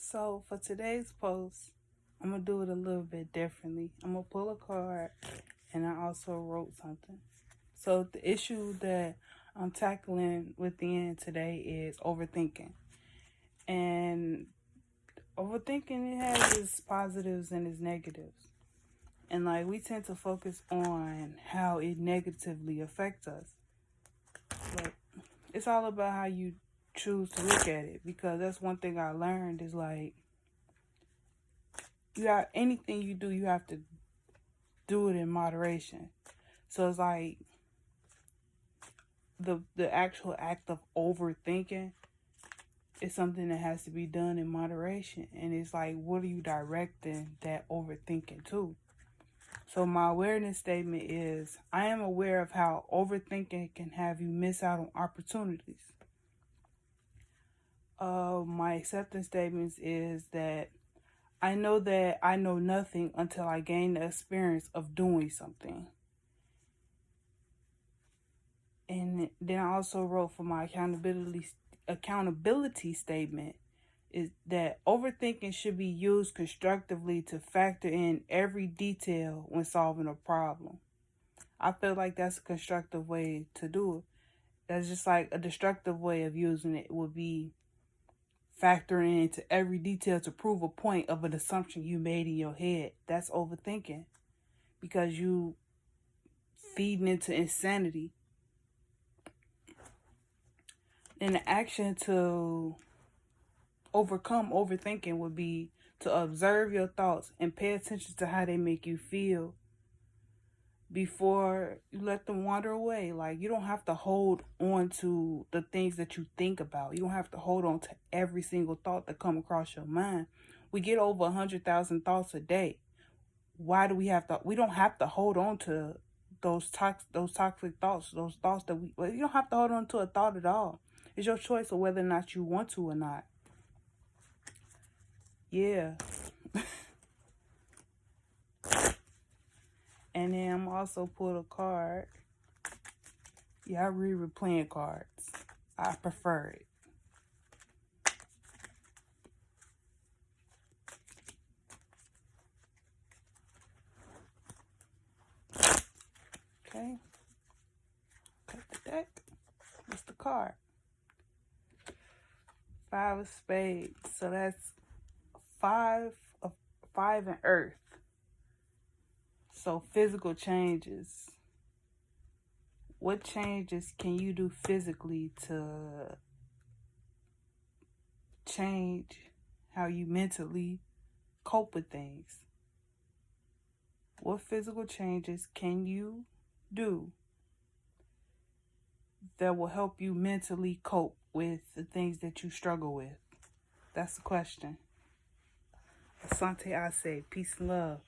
So for today's post, I'm going to do it a little bit differently. I'm going to pull a card and I also wrote something. So the issue that I'm tackling within today is overthinking. And overthinking, it has its positives and its negatives. And like we tend to focus on how it negatively affects us. But it's all about how you choose to look at it, because that's one thing I learned is like anything you do, you have to do it in moderation. So it's like the actual act of overthinking is something that has to be done in moderation. And it's like, what are you directing that overthinking to? So my awareness statement is, I am aware of how overthinking can have you miss out on opportunities. My acceptance statements is that I know nothing until I gain the experience of doing something. And then I also wrote for my accountability statement is that overthinking should be used constructively to factor in every detail when solving a problem. I feel like that's a constructive way to do it. That's just like a destructive way of using it would be factoring into every detail to prove a point of an assumption you made in your head. That's overthinking, because you feeding into insanity. And the action to overcome overthinking would be to observe your thoughts and pay attention to how they make you feel before you let them wander away. Like, you don't have to hold on to the things that you think about. You don't have to hold on to every single thought that come across your mind. We get over 100,000 thoughts a day. Why do we have to? We don't have to hold on to those toxic thoughts. Those thoughts that you don't have to hold on to a thought at all. It's your choice of whether or not you want to or not. Yeah. And then I'm also pulled a card. Yeah, I read playing cards. I prefer it. Okay. Cut the deck. What's the card? 5 of spades. So that's 5 in earth. So physical changes. What changes can you do physically to change how you mentally cope with things? What physical changes can you do that will help you mentally cope with the things that you struggle with? That's the question. Asante Ase, peace and love.